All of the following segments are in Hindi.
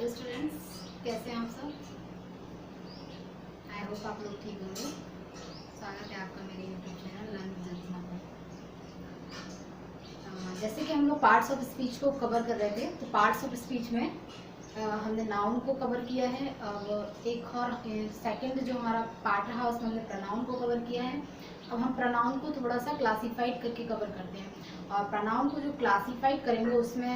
हेलो स्टूडेंट्स, कैसे हैं आप सब। आई होप आप लोग ठीक होंगे। स्वागत है आपका मेरे यूट्यूब चैनल लर्न विद जल्सना पर। जैसे कि हम लोग पार्ट्स ऑफ स्पीच को कवर कर रहे थे, तो पार्ट्स ऑफ स्पीच में हमने नाउन को कवर किया है। अब एक और सेकंड जो हमारा पार्ट रहा उसमें हमने प्रोनाउन को कवर किया है। अब हम प्रोनाउन को थोड़ा सा क्लासीफाइड करके कवर करते हैं, और प्रोनाउन को जो क्लासीफाइड करेंगे उसमें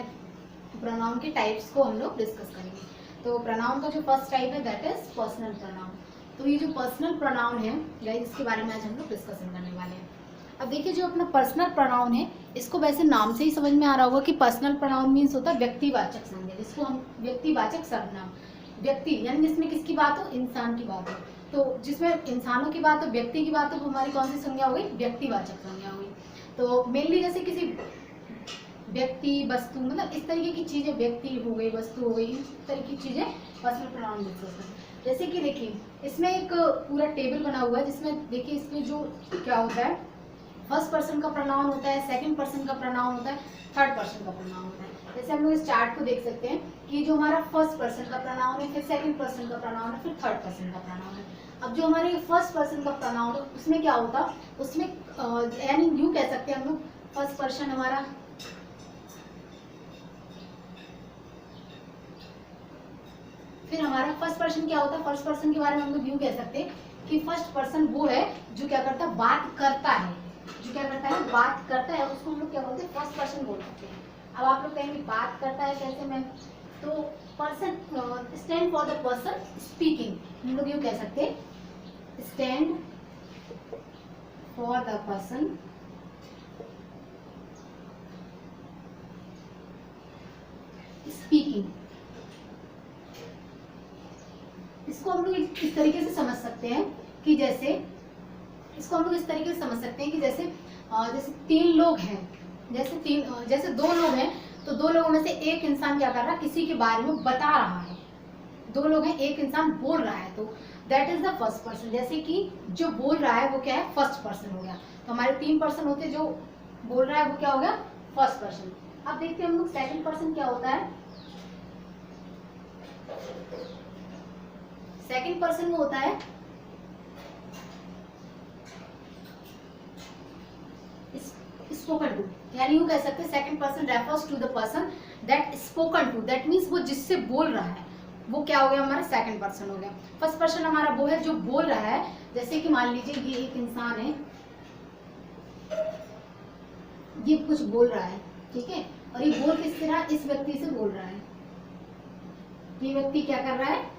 प्रोनाउन के टाइप्स को हम लोग डिस्कस करेंगे। तो प्रोनाउन का जो फर्स्ट टाइप है दैट इज पर्सनल प्रोनाउन। तो ये जो पर्सनल प्रोनाउन है गाइस, इसके बारे में आज हम लोग डिस्कशन करने वाले हैं। अब देखिए, जो अपना पर्सनल प्रोनाउन है इसको वैसे नाम से ही समझ में आ रहा होगा कि पर्सनल प्रोनाउन मीन्स होता है व्यक्तिवाचक संज्ञा, जिसको हम व्यक्तिवाचक सर्वनाम। व्यक्ति यानी जिसमें किसकी बात हो, इंसान की बात हो। तो जिसमें इंसानों की बात हो, व्यक्ति की बात हो, वो हमारी कौन सी संज्ञा हो गई, व्यक्तिवाचक संज्ञा हो गई। तो मेनली जैसे किसी व्यक्ति, वस्तु, मतलब इस तरीके की चीजें, व्यक्ति हो गई, वस्तु हो गई, इस तरीके की चीजें पर्सनल प्रोनाउन डिस्कस करते हैं। जैसे कि देखिए, इसमें एक पूरा टेबल बना हुआ है जिसमें देखिए इसमें जो क्या होता है, फर्स्ट पर्सन का प्रोनाउन होता है, सेकंड पर्सन का प्रोनाउन होता है, थर्ड पर्सन का प्रोनाउन होता है। जैसे हम लोग इस चार्ट को देख सकते हैं कि जो हमारा फर्स्ट पर्सन का प्रोनाउन है, फिर सेकंड पर्सन का प्रोनाउन है, फिर थर्ड पर्सन का प्रोनाउन है। अब जो हमारे फर्स्ट पर्सन का प्रोनाउन है उसमें क्या होता, उसमें यानी यूं कह सकते हैं हम लोग, फर्स्ट पर्सन हमारा, फिर हमारा फर्स्ट पर्सन क्या होता है, फर्स्ट पर्सन के बारे में हम लोग यूं कह सकते हैं कि फर्स्ट पर्सन वो है जो क्या करता है, बात करता है। जो क्या करता है, बात करता है, उसको हम लोग क्या बोलते हैं, फर्स्ट पर्सन बोल सकते हैं। अब आप लोग कहेंगे बात करता है कैसे में, तो person stand for the person speaking, हम लोग यूं कह सकते हैं stand for the person speaking. इसको हम लोग इस तरीके से समझ सकते हैं कि जैसे, इसको हम लोग इस तरीके से समझ सकते हैं कि जैसे जैसे तीन लोग हैं, जैसे दो लोग हैं, तो दो लोगों में से एक इंसान क्या कर रहा है, किसी के बारे में बता रहा है। दो लोग हैं, एक इंसान बोल रहा है, तो that is the first person. जैसे कि जो बोल रहा है वो क्या है, फर्स्ट पर्सन हो गया। तो हमारे तीन पर्सन होते, जो बोल रहा है वो क्या हो गया, फर्स्ट पर्सन। अब देखते हैं हम लोग सेकंड पर्सन क्या होता है। सेकंड पर्सन वो होता है स्पोकन टू, यानी यूं कह सकते हैं second person refers to the person that spoken to, that means वो जिससे बोल रहा है वो क्या हो गया, हमारा सेकंड पर्सन हो गया। फर्स्ट पर्सन हमारा वो है जो बोल रहा है। जैसे कि मान लीजिए ये एक इंसान है, ये कुछ बोल रहा है, ठीक है, और ये बोल किससे रहा, इस व्यक्ति से बोल रहा है। ये व्यक्ति क्या कर रहा है,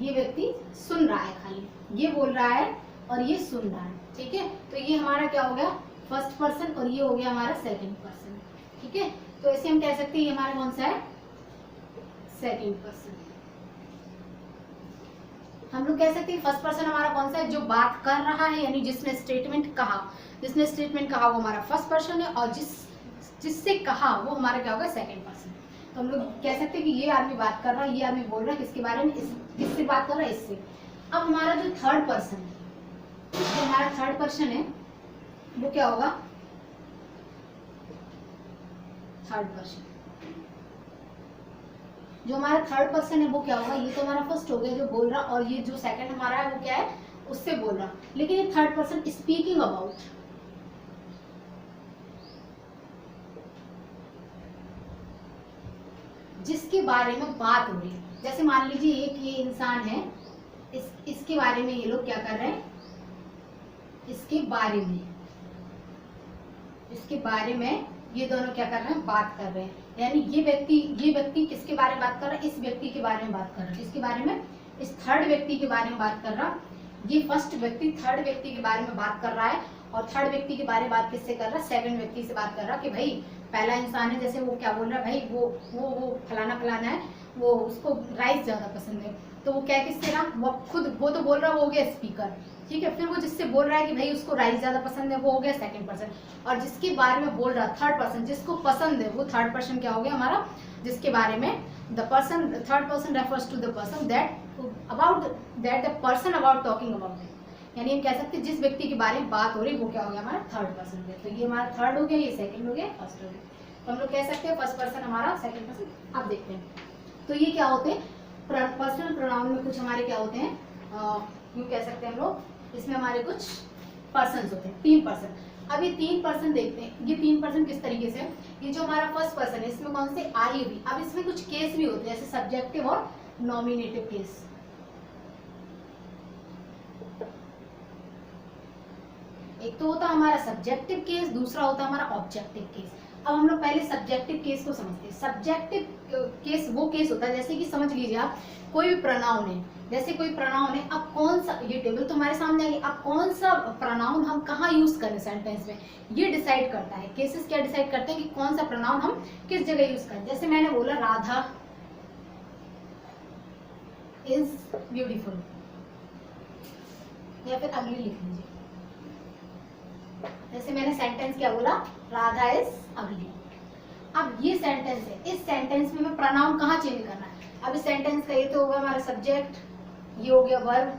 ये व्यक्ति सुन रहा है, खाली ये बोल रहा है और ये सुन रहा है, ठीक है। तो ये हमारा क्या हो गया, फर्स्ट पर्सन, और ये हो गया हमारा सेकंड पर्सन, ठीक है। तो ऐसे हम कह सकते हैं ये हमारा कौन सा है, सेकंड पर्सन। हम लोग कह सकते हैं फर्स्ट पर्सन हमारा कौन सा है, जो बात कर रहा है, यानी जिसने स्टेटमेंट कहा, वो हमारा फर्स्ट पर्सन है, और जिससे कहा वो हमारा क्या होगा, सेकंड पर्सन। तो हम लोग कह सकते हैं कि ये आदमी बात कर रहा है, ये आदमी बोल रहा है, किसके बारे में, किससे बात कर रहा है, इससे। अब हमारा जो थर्ड पर्सन है, जो हमारा थर्ड पर्सन है वो क्या होगा, थर्ड पर्सन। जो हमारा थर्ड पर्सन है वो क्या होगा, ये तो हमारा फर्स्ट हो गया जो बोल रहा, और ये जो सेकंड हमारा है वो क्या है, उससे बोल रहा। लेकिन ये थर्ड पर्सन स्पीकिंग अबाउट, जिसके बारे में बात हो रही है। जैसे मान लीजिए एक ये इंसान है, इसके बारे में ये लोग क्या कर रहे हैं, इसके बारे में ये दोनों क्या कर रहे हैं, बात कर रहे हैं। यानी ये व्यक्ति किसके बारे में बात कर रहा है, इस व्यक्ति के बारे में बात कर रहा है। इसके बारे में, इस थर्ड व्यक्ति के बारे में बात कर रहा। ये फर्स्ट व्यक्ति थर्ड व्यक्ति के बारे में बात कर रहा है, और थर्ड व्यक्ति के बारे में बात किससे कर रहा है, सेकंड व्यक्ति से बात कर रहा कि भाई पहला इंसान है, जैसे वो क्या बोल रहा है, भाई वो फलाना है, वो उसको राइस ज्यादा पसंद है। तो वो क्या किससे रहा, वो तो बोल रहा, वो हो गया स्पीकर, ठीक है। फिर वो जिससे बोल रहा है कि भाई उसको राइस ज्यादा पसंद है, वो हो गया सेकंड पर्सन। और जिसके बारे में बोल रहा थर्ड पर्सन, जिसको पसंद है, वो थर्ड पर्सन क्या हो गया हमारा, जिसके बारे में the person, third person refers to the person that the person about talking about, यानी हम कह सकते हैं जिस व्यक्ति के बारे में बात हो रही वो क्या हो गया, हमारा थर्ड पर्सन। तो ये हमारा थर्ड हो गया, ये सेकंड हो गया, फर्स्ट हो गया। तो हम लोग कह सकते हैं फर्स्ट पर्सन हमारा, सेकंड पर्सन। अब देखते हैं तो ये क्या होते हैं, पर्सनल प्रोनाउन में कुछ हमारे क्या होते हैं, यूँ कह सकते हैं हम लोग, इसमें हमारे कुछ पर्सन होते हैं, 3 पर्सन। अब ये 3 पर्सन देखते हैं, ये 3 पर्सन किस तरीके से, ये जो हमारा फर्स्ट पर्सन है इसमें कौन से, आई भी। अब इसमें कुछ केस भी होते हैं जैसे सब्जेक्टिव और नॉमिनेटिव केस। एक तो होता है हमारा सब्जेक्टिव केस, दूसरा होता है हमारा ऑब्जेक्टिव केस। अब हम लोग पहले सब्जेक्टिव केस को समझते हैं। सब्जेक्टिव केस वो केस होता है जैसे कि समझ लीजिए आप कोई भी प्रोनाउन है, जैसे कोई प्रोनाउन है, अब कौन सा, ये टेबल तो हमारे सामने आई, अब कौन सा प्रोनाउन हम कहाँ यूज करें सेंटेंस में, ये डिसाइड करता है। केसेस क्या डिसाइड करते हैं कि कौन सा प्रोनाउन हम किस जगह यूज करें। जैसे मैंने बोला राधा इज ब्यूटीफुल, या फिर अगली लिख लीजिए। जैसे मैंने सेंटेंस क्या बोला, राधा इज अगली। अब ये सेंटेंस है, इस सेंटेंस में मैं प्रोनाउन कहाँ चेंज करना है। अब इस सेंटेंस का ये तो होगा हमारा सब्जेक्ट, ये हो गया वर्ब,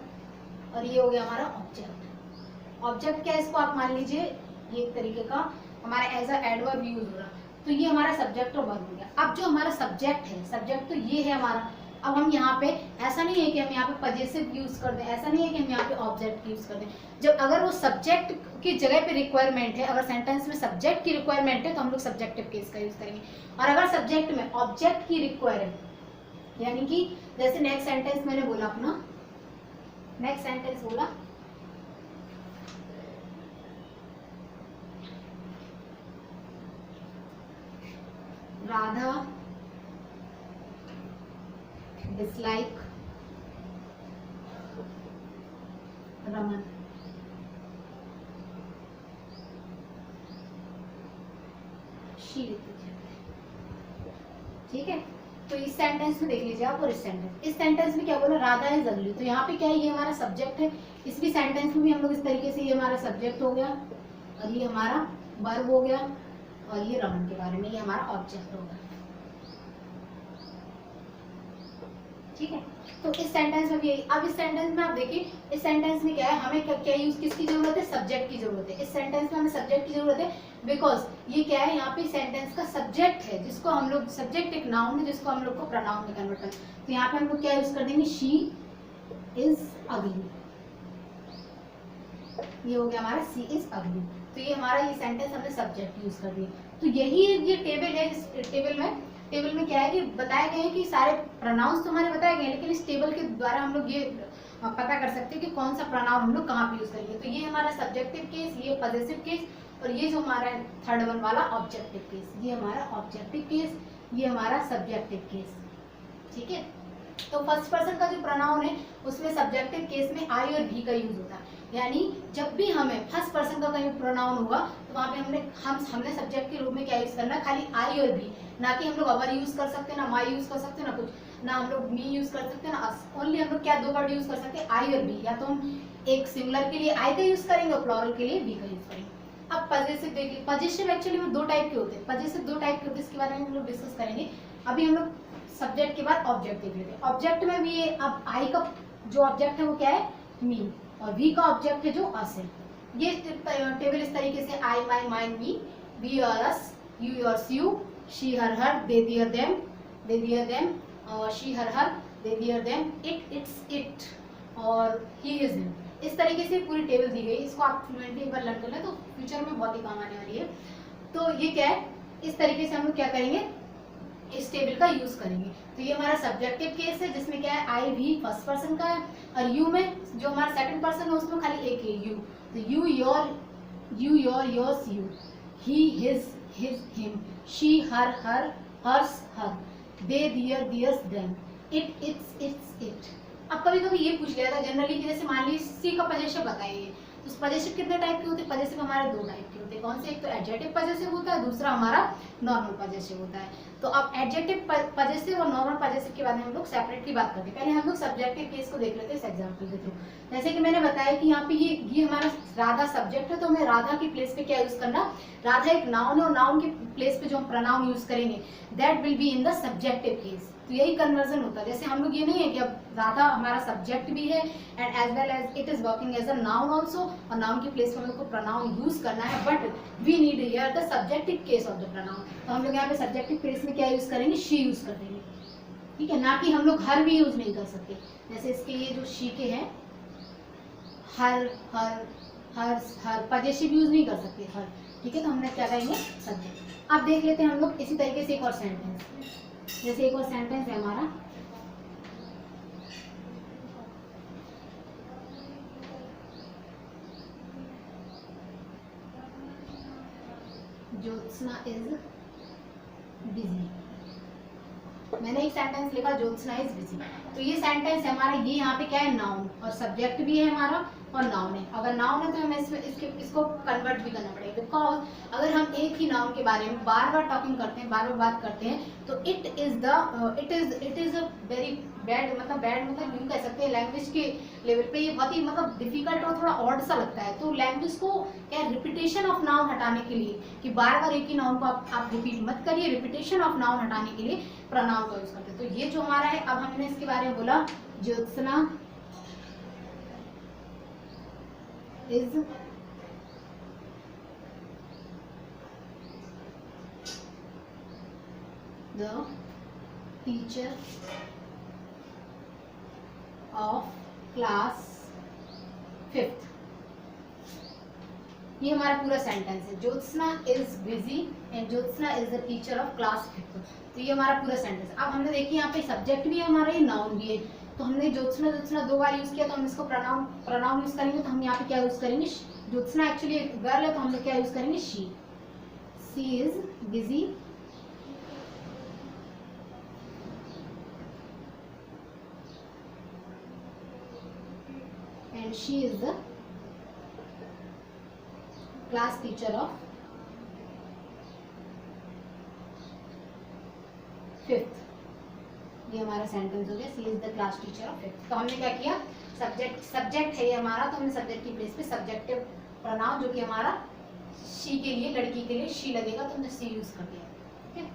और ये हो गया हमारा ऑब्जेक्ट। ऑब्जेक्ट क्या है, इसको आप मान लीजिए ये एक तरीके का हमारा एज अ एडवर्ब यूज हो रहा, तो ये हमारा सब्जेक्ट और वर्ब हो गया। अब जो हमारा सब्जेक्ट है, सब्जेक्ट तो ये है हमारा। अब हम यहाँ पे ऐसा नहीं है कि हम यहाँ पे पजेसिव यूज कर दें, ऐसा नहीं है कि हम यहाँ पे ऑब्जेक्ट यूज कर दें। जब अगर वो सब्जेक्ट की जगह पे रिक्वायरमेंट है, अगर सेंटेंस में सब्जेक्ट की रिक्वायरमेंट है तो हम लोग सब्जेक्टिव केस का यूज करेंगे। और अगर सब्जेक्ट में ऑब्जेक्ट की रिक्वायरमेंट, यानी कि जैसे नेक्स्ट सेंटेंस मैंने बोला अपना, नेक्स्ट सेंटेंस बोला राधा dislike रमन। शी ठीक है, तो इस सेंटेंस में देख लीजिए आप, और इस सेंटेंस में क्या बोला, राधा इज अगली। तो यहाँ पे क्या है, ये हमारा सब्जेक्ट है। इस भी सेंटेंस में भी हम लोग इस तरीके से, ये हमारा सब्जेक्ट हो गया और ये हमारा वर्ब हो गया, और ये रमन के बारे में, ये हमारा ऑब्जेक्ट होगा। ठीक है, तो इस सेंटेंस में भी यही। अब इस सेंटेंस में आप देखिए, इस सेंटेंस में क्या है, हमें क्या यूज, किसकी जरूरत है, सब्जेक्ट की जरूरत है। इस सेंटेंस में हमें सब्जेक्ट की जरूरत है, बिकॉज ये क्या है, यहाँ पे सेंटेंस का सब्जेक्ट है, जिसको हम लोग, सब्जेक्ट एक नाउन है जिसको हम लोग को प्रोनाउन में कन्वर्ट करना है। तो यहाँ पे हम लोग क्या यूज कर देंगे, शी इज अगली। ये हो गया हमारा सी इज अगली। तो ये हमारा, ये सेंटेंस हमने सब्जेक्ट यूज कर दिया। तो यही ये टेबल है। इस टेबल में क्या है कि बताए गए हैं कि सारे प्रोनाउंस तो हमारे बताए गए हैं, लेकिन इस टेबल के द्वारा हम लोग ये पता कर सकते हैं कि कौन सा प्रोनाउन हम लोग कहाँ पे यूज करेंगे। तो ये हमारा सब्जेक्टिव केस, ये पॉजिटिव केस, और ये जो हमारा थर्ड वन वाला ऑब्जेक्टिव केस, ये हमारा ऑब्जेक्टिव केस, ये हमारा सब्जेक्टिव केस। ठीक है, तो फर्स्ट पर्सन का जो प्रोनाउन है उसमें सब्जेक्टिव केस में आई और भी का यूज होता है। यानी जब भी हमें फर्स्ट पर्सन का कहीं प्रोनाउन होगा तो वहाँ पे हमने सब्जेक्ट के रूप में क्या यूज करना है, खाली आई और भी, ना कि हम लोग अवर यूज कर सकते हैं, ना माई यूज कर सकते हैं, ना कुछ, ना हम लोग मी यूज कर सकते हैं, ना अस। ओनली हम लोग क्या दो वर्ड यूज कर सकते हैं, आई और बी। या तो हम एक सिंगुलर के लिए आई का यूज करेंगे और प्लूरल के लिए बी का यूज करेंगे। अब पजेसिव देखिए, पजेसिव एक्चुअली में दो टाइप के होते हैं। पजेसिव दो टाइप के होते हैं, इसके बारे में हम लोग डिस्कस करेंगे। अभी हम लोग सब्जेक्ट के बाद ऑब्जेक्ट देख लेते हैं। ऑब्जेक्ट में भी अब आई का जो ऑब्जेक्ट है वो क्या है, मी, और वी का ऑब्जेक्ट है जो अस है। ये टेबल इस तरीके से, आई माई माइन मी, वी और us, you yours you, she her her, they their them, she her her, they their them, it its it, और ही इज हिम। इस तरीके से पूरी टेबल दी गई। इसको आप फ्लुएंटली एक बार लर्न कर लें तो फ्यूचर में बहुत ही काम आने वाली है। तो ये क्या है, इस तरीके से हम लोग क्या करेंगे, इस टेबल का यूज करेंगे। तो ये हमारा सब्जेक्टिव केस है जिसमें क्या है, आई भी फर्स्ट पर्सन का है, और यू में जो हमारा सेकंड पर्सन है उसमें खाली एक है, यू। तो you your yours you, he his him, she her hers her, they theirs them, it its it. अब कभी कभी ये पूछ लिया था जनरली कि जैसे मान लीजिए सी का पजेसिव बताइए, तो पजेसिव कितने टाइप के होते हैं, पजेसिव हमारे दो टाइप के होते हैं। कौन से, एक तो एडजेक्टिव पजेसिव होता है, दूसरा हमारा नॉर्मल पजेसिव होता है। तो अब एडजेक्टिव पजेसिव और नॉर्मल पजेसिव के बारे में हम लोग सेपरेटली बात करते हैं। पहले हम लोग सब्जेक्टिव केस को देख लेते हैं इस एग्जांपल के थ्रू। जैसे कि मैंने बताया कि यहाँ पे ये हमारा राधा सब्जेक्ट है, तो हमें राधा की प्लेस पे क्या यूज करना, राधा एक नाउन है और नाउन की प्लेस पे जो हम प्रोनाउन यूज करेंगे that will be in the subjective case. तो यही कन्वर्जन होता है। जैसे हम लोग ये नहीं है कि अब राधा हमारा सब्जेक्ट भी है and as well as it is working as a noun also, और नाउन की प्लेस में हम लोग को प्रोनाउन यूज करना है, but we need here the subjective case of the pronoun. तो हम लोग यहाँ पे सब्जेक्टिव केस में क्या यूज करेंगे, शी यूज कर देंगे। ठीक है, ना कि हम लोग हर भी यूज नहीं कर सकते। जैसे इसके लिए जो शी के हैं, हर हर हर हर पजेसिव यूज नहीं कर सकते हर, ठीक है, तो हमने क्या करेंगे सब्जेक्ट। अब देख लेते हैं हम लोग इसी तरीके से एक और सेंटेंस। जैसे एक और सेंटेंस है हमारा, ज्योत्सना इज बिजी। मैंने एक सेंटेंस लिखा ज्योत्सना इज बिजी, तो ये सेंटेंस है हमारा, ये यहाँ पे क्या है नाउन, और सब्जेक्ट भी है हमारा और नाउन है। अगर नाउन है तो हमें इसको कन्वर्ट भी करना पड़ेगा, बिकॉज अगर हम एक ही नाउन के बारे में बार बार टॉकिंग करते हैं, बार बार बात करते हैं, तो it is a very bad, मतलब बैड मतलब यूँ कह सकते हैं लैंग्वेज के लेवल पे ये बहुत ही मतलब डिफिकल्ट और थोड़ा ऑड सा लगता है। तो लैंग्वेज को क्या रिपीटेशन ऑफ नाउन हटाने के लिए, कि बार बार एक ही नाउन को आप रिपीट मत करिए, रिपीटेशन ऑफ नाउन हटाने के लिए प्रोनाउन का यूज करते हैं। तो ये जो हमारा है, अब हमने इसके बारे में बोला Jyotsna is the teacher of class 5th। ये हमारा पूरा सेंटेंस है, Jyotsna is busy and Jyotsna is the teacher of class 5th। तो ये हमारा पूरा सेंटेंस। अब हमने देखिए यहाँ पे सब्जेक्ट भी है हमारा, ये नाउन भी है। तो हमने ज्योत्सना 2 बार यूज किया, तो हम इसको प्रोनाउन यूज करेंगे। तो हम यहाँ पे क्या यूज करेंगे, ज्योत्सना एक्चुअली एक गर्ल है, तो हम लोग क्या यूज करेंगे she is busy and she is the class teacher of 5th। ये हमारा सेंटेंस हो गया, she is the class teacher of 5th। तो हमने क्या किया, सब्जेक्ट है ये हमारा, तो हमने सब्जेक्ट की प्लेस पे सब्जेक्टिव प्रोनाउन जो कि हमारा शी के लिए, लड़की के लिए शी लगेगा, तो हमने सी यूज कर दिया। ठीक है,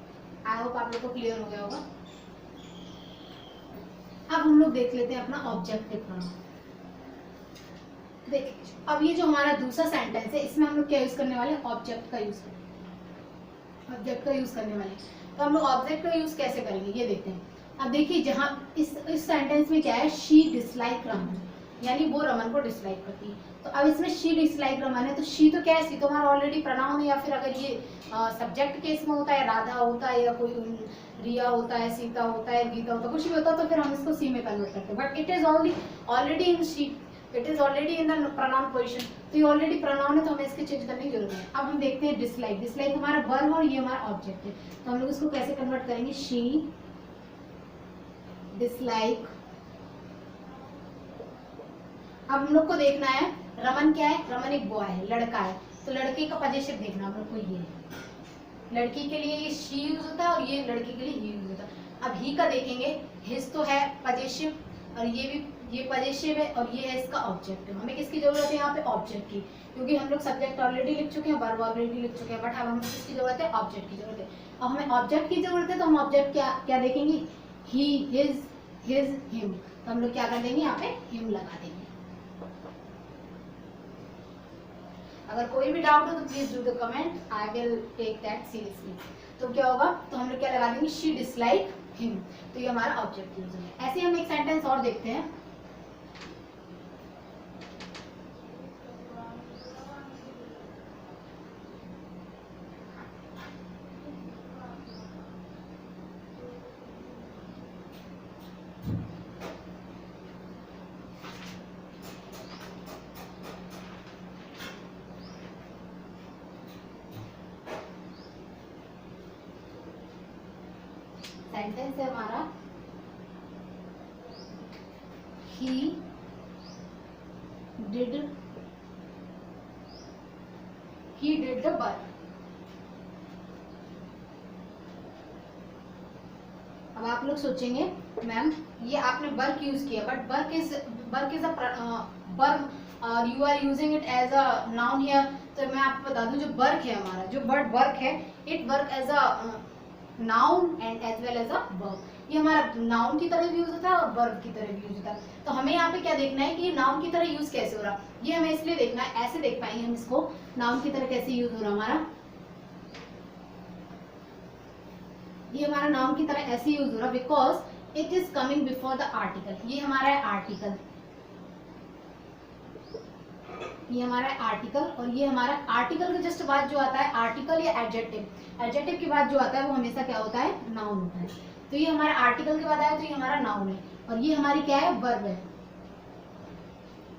आई होप आप लोग को क्लियर हो गया होगा। अब हम लोग देख लेते हैं अपना ऑब्जेक्टिव प्रोनाउन। देखिए अब ये जो हमारा दूसरा सेंटेंस है, इसमें हम लोग क्या यूज करने वाले हैं, ऑब्जेक्ट का यूज करने वाले हैं। तो हम लोग ऑब्जेक्ट का यूज कैसे करेंगे ये देखते हैं। अब देखिए जहाँ इस सेंटेंस में क्या है, शी डिसलाइक रमन, यानी वो रमन को डिसलाइक करती है। तो अब इसमें शी डिसलाइक रमन है, तो शी तो क्या है, शी तो हमारा ऑलरेडी प्रोनाउन है, या फिर अगर ये सब्जेक्ट केस में होता है, राधा होता है, या कोई रिया होता है, सीता होता है, गीता होता है, कुछ भी होता है, तो फिर हम इसको सी में कन्वर्ट करते हैं। But it is already in she, it is already in the pronoun position, तो ये ऑलरेडी प्रोनाउन है, तो हमें इसके चेंज करने की जरूरत है। अब हम देखते हैं डिसलाइक हमारा वर्ब और ये हमारा ऑब्जेक्ट है, तो हम लोग इसको कैसे कन्वर्ट करेंगे, शी डिसलाइक। अब हम लोग को देखना है रमन क्या है, रमन एक बॉय है, लड़का है, तो लड़के का पजेसिव देखना हम लोग को, ये है लड़की के लिए ये शी यूज होता है, और ये लड़के के लिए ही यूज होता है। अब ही का देखेंगे, हिज तो है पजेसिव, और ये भी ये पजेसिव है, और ये है इसका ऑब्जेक्ट। हमें किसकी जरूरत है यहाँ पे, ऑब्जेक्ट की, क्योंकि हम लोग सब्जेक्ट ऑलरेडी लिख चुके हैं, वर्ब ऑलरेडी लिख चुके हैं, बट अब हमें किसकी जरूरत है, ऑब्जेक्ट की जरूरत है। अब हमें ऑब्जेक्ट की जरूरत है, तो हम ऑब्जेक्ट क्या देखेंगे, ही, हिज, हिम, तो हम लोग क्या कर देंगे, यहाँ पे हिम लगा देंगे। अगर कोई भी डाउट हो तो please do the comment, I will take that seriously. तो क्या होगा, तो हम लोग क्या लगा देंगे, शी डिसलाइक हिम, तो ये हमारा ऑब्जेक्ट यूज है। ऐसे हम एक सेंटेंस और देखते हैं। सेंटेंस है हमारा, he did the work। अब आप लोग सोचेंगे मैम ये आपने वर्क यूज किया, but work is a verb और you are using it as a noun here. तो मैं आपको बता दूं, जो वर्क है हमारा, जो वर्ड वर्क है, it work as a noun and as well as a verb. ये हमारा नाउन की तरह भी यूज होता है और वर्ब की तरह भी यूज होता है। तो हमें यहाँ पे क्या देखना है कि नाउन की तरह यूज कैसे हो रहा, ये हमें इसलिए देखना है, ऐसे देख पाएंगे हम इसको, नाउन की तरह कैसे यूज हो रहा हमारा, ये हमारा नाउन की तरह ऐसे यूज हो रहा, because it is coming before the article. ये हमारा है आर्टिकल, ये हमारा है आर्टिकल, और ये हमारा आर्टिकल के जस्ट बाद जो आता है आर्टिकल या एडजेक्टिव, एडजेक्टिव के बाद जो आता है वो हमेशा क्या होता है, नाउन होता है। तो ये हमारा आर्टिकल के बाद आया तो ये हमारा नाउन है, और ये हमारी क्या है, वर्ब है,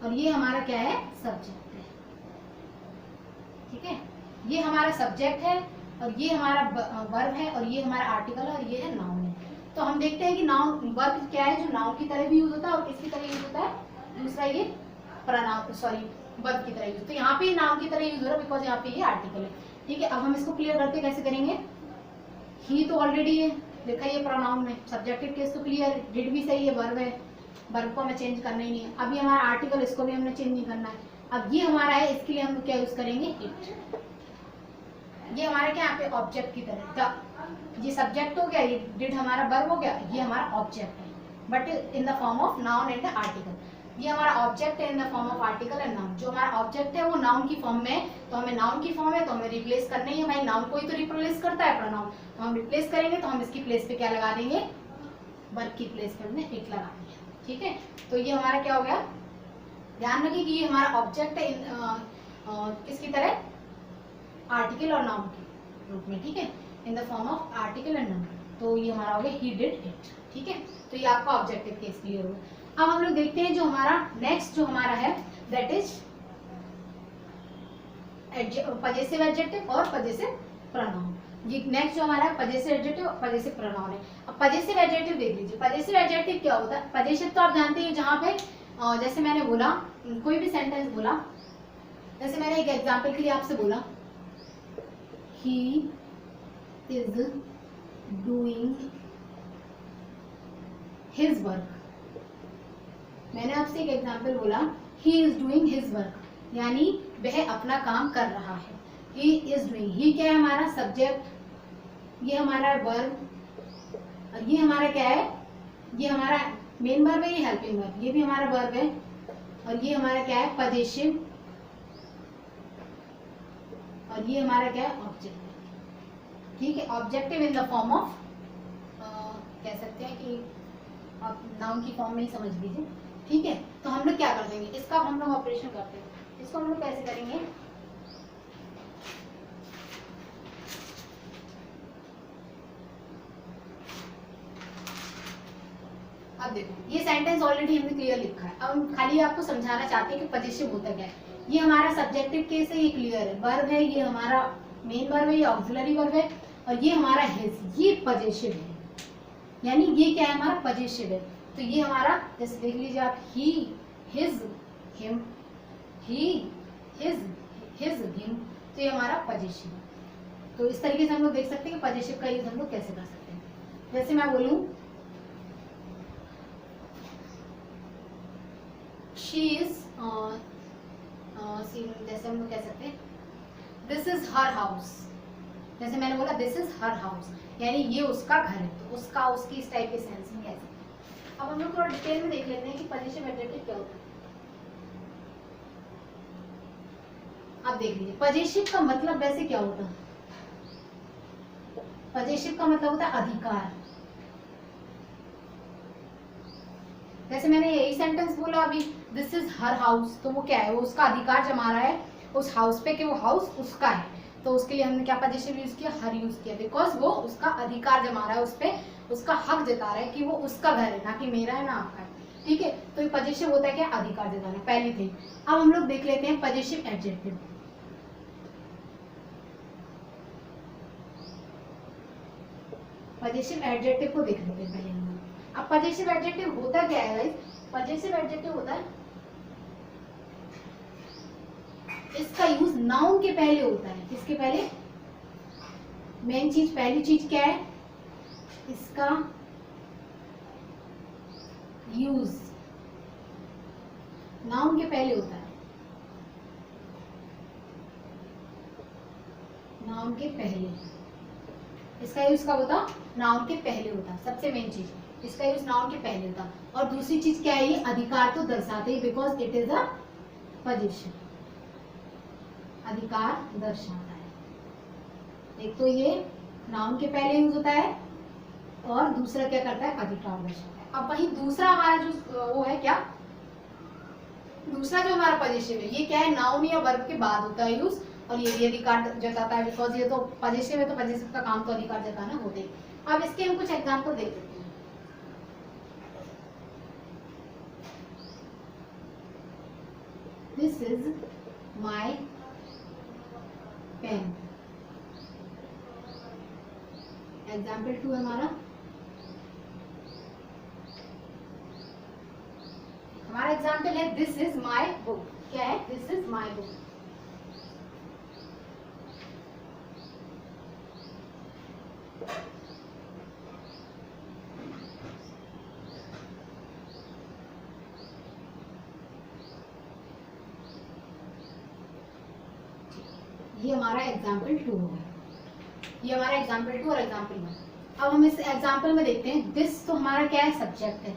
और ये हमारा क्या है, सब्जेक्ट है। ठीक है, ये हमारा सब्जेक्ट है और ये हमारा वर्ब है, और ये हमारा आर्टिकल है, और ये है नाउन है। तो हम देखते हैं कि नाउन वर्ब क्या है जो नाउन की तरह भी यूज होता है और किसकी तरह यूज होता है, दूसरा ये प्रनाउन सॉरी वर्ब की तरह यूज। तो यहाँ पे नाउन की तरह यूज हो रहा है बिकॉज यहाँ पे ये आर्टिकल है। ठीक है, अब हम इसको क्लियर करते कैसे करेंगे, ही तो ऑलरेडी है, देखा ये प्रोनाउन में, सब्जेक्टिव केस तो क्लियर, डिड भी सही है, वर्ब है, वर्ब को हमें चेंज करना ही नहीं है। अब ये हमारा आर्टिकल, इसको भी हमने चेंज नहीं करना है। अब ये हमारा है, इसके लिए हम क्या यूज करेंगे, इट। ये हमारे क्या यहाँ पे ऑब्जेक्ट की तरह, द, ये सब्जेक्ट हो गया, ये डिड हमारा वर्ब हो गया, ये हमारा ऑब्जेक्ट है but in the form of noun and article. ये हमारा ऑब्जेक्ट है in the form of article and noun. जो हमारा ऑब्जेक्ट है वो नाउन की फॉर्म में है, तो हमें नाउन की फॉर्म है तो हमें रिप्लेस करना ही है भाई, नाउन को ही तो रिप्लेस करता है प्रोनाउन, तो हम रिप्लेस करेंगे तो हम इसकी प्लेस पे क्या लगा देंगे, वर्ब की प्लेस पे हमने इट लगा दिया। ठीक है, तो ये हमारा क्या हो गया, ध्यान रखिए कि ये हमारा ऑब्जेक्ट है किसकी तरह, आर्टिकल और नाउन के रूप में। ठीक है, in the form of article and noun. तो ये हमारा हो गया ही डिड इट। ठीक है, तो ये आपका ऑब्जेक्टिव केस क्लियर हो गया। अब हम लोग देखते हैं जो हमारा नेक्स्ट जो हमारा है दैट इज पजेसिव एडजेक्टिव और पजेसिव प्रोनाउन। ये नेक्स्ट जो हमारा पजेसिव एडजेक्टिव और पजेसिव प्रोनाउन है। अब पजेसिव एडजेक्टिव देख लीजिए, पजेसिव एडजेक्टिव क्या होता है, पजेसिव तो आप जानते हैं जहाँ पे जैसे मैंने बोला कोई भी सेंटेंस बोला, जैसे मैंने एक एग्जांपल के लिए आपसे बोला he is doing his work, मैंने आपसे एक एग्जांपल बोला he is doing his work, यानी वह अपना काम कर रहा है। he is doing, he क्या है हमारा सब्जेक्ट, ये हमारा वर्ब, और ये हमारा क्या है, ये हमारा मेन वर्ब है, ये हेल्पिंग वर्ब, ये भी हमारा वर्ब है, और ये हमारा क्या है पजेसिव, और ये हमारा क्या है ऑब्जेक्ट। ठीक है, objective in the form of कह सकते हैं कि आप नाउन की फॉर्म में ही समझ लीजिए। ठीक है, तो हम लोग क्या कर देंगे, इसका हम लोग ऑपरेशन करते हैं, इसको हम लोग कैसे करेंगे, अब देखो ये सेंटेंस ऑलरेडी हमने क्लियर लिखा है, अब हम खाली आपको समझाना चाहते हैं कि पजेसिव होता क्या है। ये हमारा सब्जेक्टिव केस है, ये क्लियर है, वर्ब है, ये हमारा मेन वर्ब है, ये ऑक्सिलरी वर्ब है, और ये हमारा हिज, ये पजेसिव है, यानी ये क्या है हमारा पजेसिव है। तो ये हमारा जैसे देख लीजिए आप, ही हिज हिम, ही हिज हिम, तो ये हमारा पजेसिव है। तो इस तरीके से हम लोग देख सकते हैं कि पजेसिव का यूज हम लोग कैसे कर सकते हैं। जैसे मैं बोलूं शी इज, जैसे हम लोग कह सकते हैं दिस इज हर हाउस, जैसे मैंने बोला दिस इज हर हाउस, यानी ये उसका घर है, तो उसका उसकी इस टाइप के सेंस में कह सकते हैं। अब हम लोग थोड़ा डिटेल में देख लेते हैं कि पजेसिव एडजेक्टिव क्या होता है। अब देख लीजिए पजेसिव का मतलब वैसे क्या होता है, पजेसिव का मतलब होता है अधिकार। जैसे मैंने यही सेंटेंस बोला अभी दिस इज हर हाउस, तो वो क्या है, वो उसका अधिकार जमा रहा है उस हाउस पे कि वो हाउस उसका है, तो उसके लिए हमने क्या पजेसिव यूज किया, हर यूज किया, बिकॉज वो उसका अधिकार जमा रहा है उस पे, उसका हक जता रहा है कि वो उसका घर है, ना कि मेरा है ना आपका है। ठीक है, तो ये पजेसिव होता है क्या, अधिकार जताना, पहली थी। अब हम लोग देख लेते हैं पजेसिव एडजेक्टिव। पजेसिव एडजेक्टिव को देख लेते हैं पहले हम लोग। अब पजेसिव एडजेक्टिव होता क्या है गाइस, पजेसिव एडजेक्टिव होता है इसका यूज नाउन के पहले होता है, किसके पहले, मेन चीज, पहली चीज क्या है, इसका यूज नाउन के पहले होता है, नाउन के पहले, इसका यूज कब होता, नाउन के पहले होता है, सबसे मेन चीज इसका यूज नाउन के पहले होता। और दूसरी चीज क्या है, ये अधिकार तो दर्शाते ही, because it is a position, अधिकार दर्शाता है। एक तो ये नाउन के पहले यूज होता है और दूसरा क्या करता है, अधिकार दर्शाता है। अब वही दूसरा हमारा जो वो है क्या, दूसरा जो हमारा पजेसिव है, ये क्या है, नाउन या वर्ब के बाद होता है यूज, और ये भी अधिकार जताता है, बिकॉज ये तो पजेसिव है, तो पजेसिव का काम तो अधिकार जताना होता है। अब इसके हम कुछ एग्जाम्पल देख लेते हैं। This is my pen, example 2 है हमारा एग्जाम्पल है दिस इज माई बुक। क्या है, दिस इज माई बुक। ये हमारा एग्जाम्पल 2 हो गया, ये हमारा एग्जाम्पल 2 और एग्जाम्पल 1। अब हम इस एग्जाम्पल में देखते हैं, दिस तो हमारा क्या है, सब्जेक्ट है,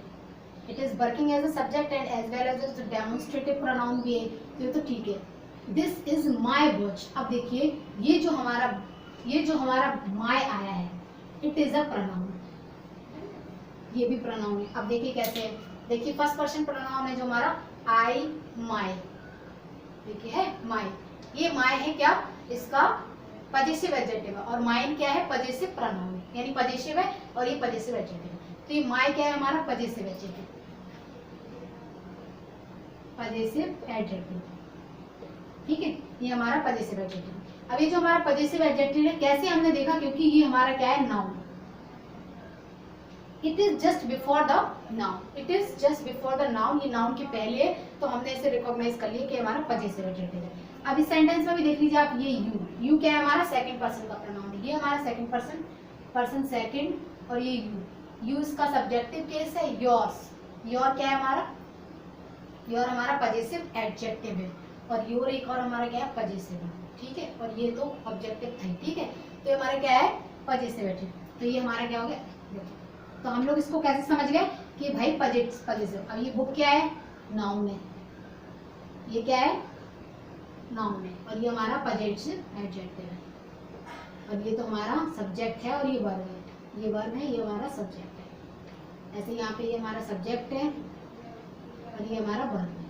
it is working as a subject and as well as demonstrative pronoun भी है, तो ठीक है। This is my watch. अब देखिए ये जो हमारा माई आया है, इट इज अ प्रोनाउन, ये भी प्रोनाउन है। अब देखिए कैसे है, देखिए फर्स्ट पर्सन प्रोनाउन है जो हमारा आई माई, देखिए है माई, ये माई है क्या, इसका पजेसिव एडजेक्टिव है, और माइन क्या है, पजेसिव प्रोनाउन, यानी पजेसिव है और ये पजेसिव एडजेक्टिव है। तो ये माई क्या है हमारा, पजेसिव एडजेक्टिव, पजेसिव एडजेक्टिव, ठीक है, ये हमारा पजेसिव एडजेक्टिव। अब ये जो हमारा पजेसिव एडजेक्टिव है, कैसे हमने देखा, क्योंकि ये हमारा क्या है, noun, it is just before the noun, it is just before the noun, ये नाउन के पहले है, तो हमने इसे रिकॉग्नाइज कर लिया कि हमारा पजेसिव एडजेक्टिव है। अब इस सेंटेंस में भी देख लीजिए आप, ये यू क्या है हमारा, सेकंड पर्सन का प्रोनाउन है, ये हमारा सेकंड पर्सन सेकंड, और ये यू इसका सब्जेक्टिव केस है, योर्स, योर क्या है हमारा, योर हमारा पजेसिव एडजेक्टिव है, और योर एक और हमारा क्या है, पजेसिव है, ठीक है, और ये तो ऑब्जेक्टिव था, ठीक है, तो ये हमारा क्या है, पजेसिव एडजेक्टिव। तो ये हमारा क्या हो गया, देखो, तो हम लोग इसको कैसे समझ गए कि भाई पजेसिव। अब ये बुक क्या है, नाउन है, ये क्या है, नाउन है, और ये हमारा पजेसिव एडजेक्टिव है, और ये तो हमारा सब्जेक्ट है, और ये वर्ब है, ये वर्ब है, ये हमारा सब्जेक्ट है। ऐसे यहाँ पे ये हमारा सब्जेक्ट है और ये हमारा वर्ब है,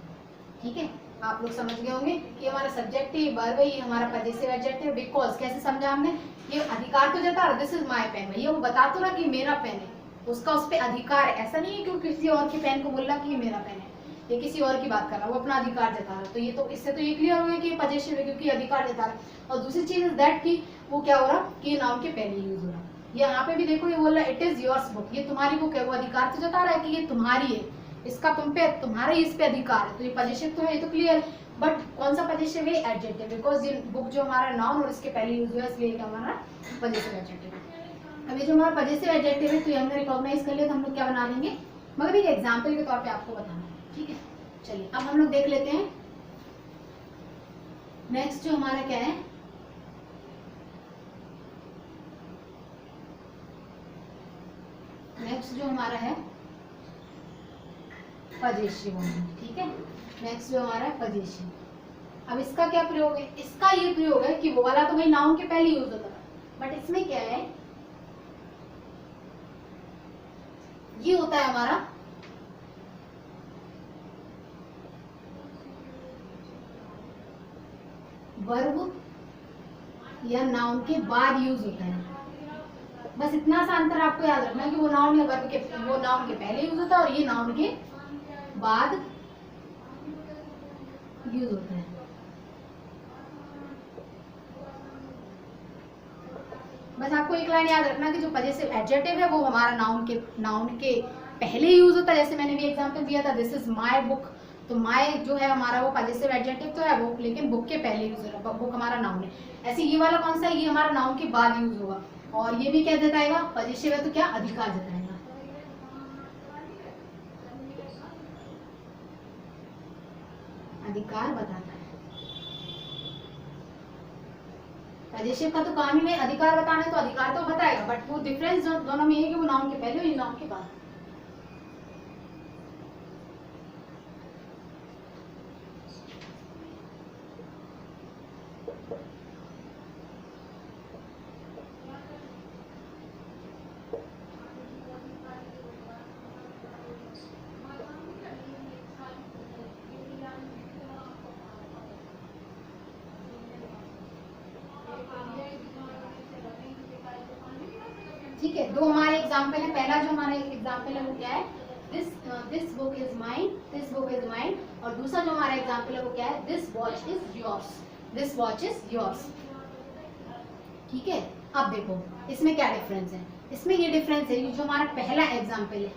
ठीक है। आप लोग समझ गए होंगे कि हमारा सब्जेक्ट है, ये वर्ब है, ये हमारा पजेसिव एडजेक्टिव है। बिकॉज कैसे समझा हमने, ये अधिकार तो जता रहा, दिस इज माय पेन, भैया वो बता तो रहा कि मेरा पेन है, उसका उस पर अधिकार है, ऐसा नहीं है कि किसी और के पेन को बोल रहा कि ये मेरा पेन है, ये किसी और की बात कर रहा है, वो अपना अधिकार जता रहा है। तो ये तो इससे तो ये क्लियर हो गया कि ये पजेसिव है, क्योंकि अधिकार जता रहा है। और दूसरी चीज इज दैट कि वो क्या हो रहा, कि ये नाउन के पहले यूज हो रहा। यहाँ पे भी देखो, ये बोल रहा है इट इज योर्स बुक, ये तुम्हारी बुक है, वो अधिकार तो जता रहा है कि ये तुम्हारी है, इसका तुम पे, तुम्हारा इस पे अधिकार है, तो ये पजेसिव तो है, ये तो क्लियर। बट कौन सा पजेसिव है, एडजेक्टिव, बिकॉज ये बुक जो हमारा नाउन और इसके पहले यूज हुआ, इसलिए हमारा पजेसिव एडजेक्टिव है। अब ये जो हमारा पजेसिव एडजेक्टिव है, तो ये हमने रिकॉग्नाइज कर लिया, तो हम लोग क्या बना लेंगे, मगर एक एग्जाम्पल के तौर पे आपको बताना है, ठीक है। चलिए अब हम लोग देख लेते हैं नेक्स्ट जो हमारा क्या है, नेक्स्ट जो हमारा है पजेसिव, ठीक है। नेक्स्ट जो हमारा है पजेसिव। अब इसका क्या प्रयोग है, इसका ये प्रयोग है कि वो वाला तो भाई नाउन के पहले यूज होता था, बट इसमें क्या है, ये होता है हमारा वर्ब या नाउन के बाद यूज होता है। बस इतना सा अंतर आपको याद रखना है कि वो नाउन या वर्ब के, वो नाउन के पहले यूज होता है और ये नाउन के बाद यूज होता है। बस आपको एक लाइन याद रखना कि जो पजेसिव एडजेक्टिव है वो हमारा नाउन के पहले यूज होता है। जैसे मैंने भी एग्जांपल दिया था, दिस इज माय बुक, तो माय जो है हमारा वो पजेसिव एडजेक्टिव तो है वो, लेकिन बुक के पहले यूज हो रहा है, बुक हमारा नाउन है। ऐसे ये वाला कौन सा है, ये हमारा नाउन के बाद यूज होगा, और ये भी क्या जताएगा, पजेसिव है तो क्या, अधिकार जताएगा। अधिकार बताता है। पजेसिव का तो काम ही में अधिकार बताना है, तो अधिकार तो बताएगा, बट वो डिफरेंस दोनों में है कि वो नाउन के पहले और ये नाउन के बाद। ठीक है, दो हमारे एग्जाम्पल है। पहला जो हमारा एग्जाम्पल है वो क्या है, this book is mine, this book is mine. और दूसरा जो हमारा एग्जाम्पल है वो क्या है, this watch is yours, this watch is yours. ठीक है, अब देखो इसमें क्या डिफरेंस है। इसमें ये डिफरेंस है, ये जो हमारा पहला एग्जाम्पल है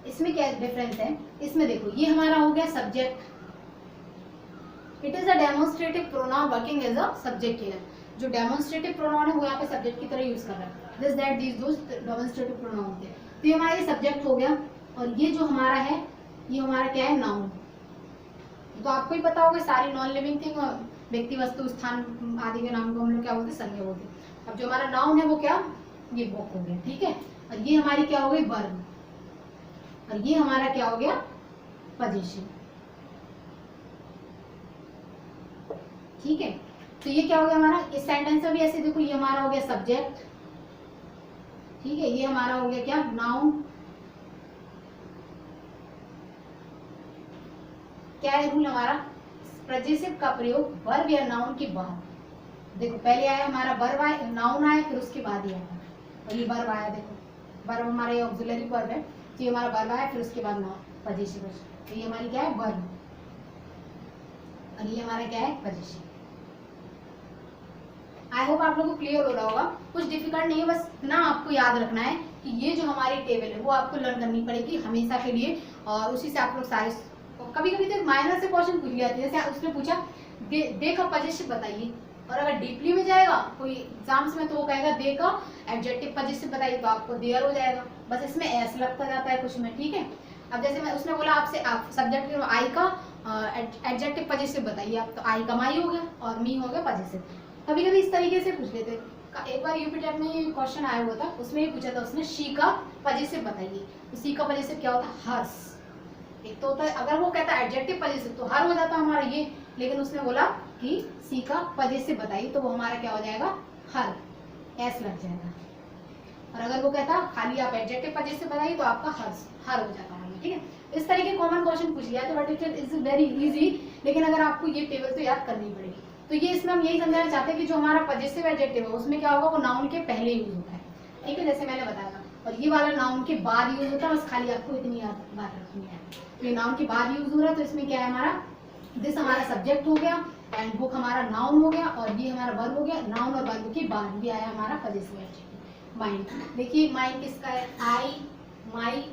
इसमें क्या डिफरेंस है, इसमें देखो ये हमारा हो गया subject, it is a demonstrative pronoun working as a subject here. जो डेमोन्स्ट्रेटिव प्रोनाउन है वो यहाँ पे सब्जेक्ट की तरह यूज कर रहा है, this that these those demonstrative pronoun थे। तो ये हमारा ये सब्जेक्ट हो गया, और ये जो हमारा है ये हमारा क्या है, नाउन। तो आपको ही पता होगा सारी नॉन लिविंग थिंग, व्यक्ति वस्तु स्थान आदि के नाम को हम लोग क्या बोलते हैं, संज्ञा बोलते हैं। अब जो हमारा नाउन है वो क्या, ये बुक हो गया। ठीक है, और ये हमारी क्या हो गई, वर्ब, और ये हमारा क्या हो गया, पोजीशन। ठीक है, तो ये क्या हो गया हमारा, इस सेंटेंस में भी ऐसे देखो, ये हमारा हो गया सब्जेक्ट, ठीक है, ये हमारा हो गया क्या, नाउन। क्या है रूल हमारा, प्रजेसिव का प्रयोग वर्ब या नाउन के बाद। देखो पहले आया हमारा वर्ब आया, नाउन आया, फिर उसके बाद ही आया, और ये वर्ब आया। देखो वर्ब हमारा ये ऑक्सिलरी वर्ब है, तो ये हमारा वर्ब आया, फिर उसके बाद नाउन पोजीशन। तो ये हमारी क्या है, वर्ब, और ये हमारा क्या है, पोजीशन। आई होप आप लोगों को क्लियर हो रहा होगा, कुछ डिफिकल्ट नहीं है, बस ना आपको याद रखना है कि ये जो हमारी टेबल है वो आपको लर्न करनी पड़ेगी हमेशा के लिए, और उसी से आप लोग सारे, कभी कभी तो माइनर से क्वेश्चन पूछ लिया, जैसे उसने पूछा दे का पोजीशन बताइए, और अगर डीपली में जाएगा कोई एग्जाम्स में तो वो कहेगा दे का एडजेक्टिव पोजीशन बताइए, तो आपको देयर हो जाएगा, बस इसमें एस लगता जाता है कुछ में। ठीक है, अब जैसे मैं उसने बोला आपसे आप सब्जेक्ट के आई का एडजेक्टिव पोजीशन बताइए आप, तो आई का माई हो गया और मी हो गया पोजीशन। कभी कभी इस तरीके से पूछ लेते, एक बार यूपीटेट में क्वेश्चन आया हुआ था, उसमें ही पूछा था उसने शी का पोजीशन बताइए, तो शी का पोजीशन क्या होता है, हर्ष। एक तो होता है अगर वो कहता है एडजेक्टिव पोजीशन तो हर हो जाता हमारा ये, लेकिन उसने बोला कि सी का पोजीशन बताइए, तो वो हमारा क्या हो जाएगा, हर, एस लग जाएगा। और अगर वो कहता खाली आप एडजेक्टिव पोजीशन बताइए तो आपका हर हो जाता है। ठीक है, इस तरह के कॉमन क्वेश्चन पूछ लिया तो but it is very easy, लेकिन अगर आपको ये टेबल तो याद करनी पड़ेगी। तो ये इसमें हम यही समझाना चाहते हैं कि जो हमारा पोजेसिव एडजेक्टिव है उसमें क्या होगा, वो नाउन के पहले यूज होता है। ठीक है, जैसे मैंने बताया था, और ये वाला नाउन के बाद यूज होता है, बस खाली आपको इतनी बात रखनी है। तो ये नाउन के बाद यूज हो रहा है, तो इसमें क्या है हमारा, दिस हमारा सब्जेक्ट हो गया, एंड बुक हमारा नाउन हो गया, और ये हमारा वर्ब हो गया। नाउन और वर्ब के बाद भी आया हमारा पोजेसिव एडजेक्टिव। माइंड, देखिए माइंड किसका है, आई, माई,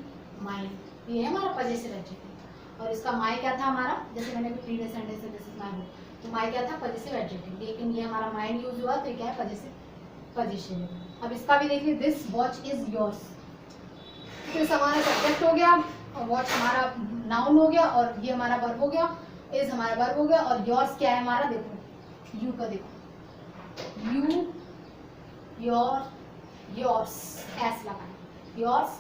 माइंड, ये है हमारा पोजेसिव एडजेक्टिव। और इसका माई क्या था हमारा, जैसे मैंने प्रीवियस सेंटेंस में दिस इज माय बुक, तो माई क्या था, पोजेसिव एडजेक्टिव, लेकिन ये हमारा माइंड यूज हुआ, तो ये क्या है, पोजेसिव पोजीशन। अब इसका भी देखिए, this watch is yours, this हमारा सब्जेक्ट हो गया, और वॉच हमारा नाउन हो गया, और ये हमारा वर्ब हो गया, इज हमारा वर्ब हो गया, और योर्स क्या है हमारा, देखो यू का, देखो यू, योर, योर्स, एस लगा है, योर्स,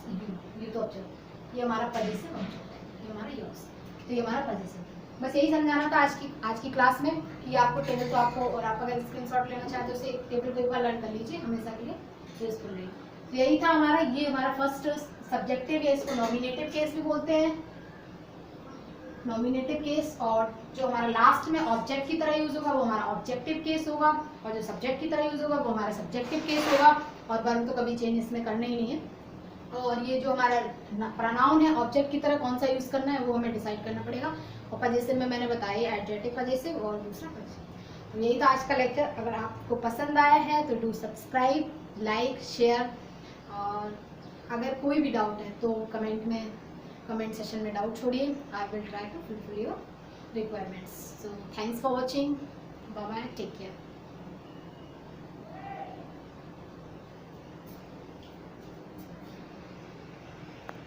यू तो ऑब्जेक्ट, ये हमारा पोजीशन ऑब्जेक्ट, ये हमारा योर्स, तो ये हमारा पोजीशन। बस यही समझाना था आज की क्लास में कि आपको टेबल तो आपको, और आप अगर स्क्रीनशॉट लेना चाहते हो उसे टेबल को एक बार लर्न कर लीजिए, हमेशा के लिए यूजफुल रहेगी। तो यही था हमारा, ये हमारा फर्स्ट सब्जेक्टिव, या इसको नॉमिनेटिव केस भी बोलते हैं, नॉमिनेटिव केस। और जो हमारा लास्ट में ऑब्जेक्ट की तरह यूज होगा वो हमारा ऑब्जेक्टिव केस होगा, और जो सब्जेक्ट की तरह यूज होगा वो हमारा सब्जेक्टिव केस होगा, और वर्ब तो कभी चेंज इसमें करना ही नहीं है। और ये जो हमारा प्रोनाउन है ऑब्जेक्ट की तरह कौन सा यूज करना है वो हमें डिसाइड करना पड़ेगा। और पोजेसिव में मैंने बताया एडजेक्टिव पोजेसिव और दूसरा पोजेसिव। तो यही था आज का लेक्चर। अगर आपको पसंद आया है तो डू सब्सक्राइब, लाइक, शेयर, और अगर कोई भी डाउट है तो कमेंट सेशन में डाउट छोड़िए, I will try to fulfil your requirements. So thanks for watching, bye bye, take care.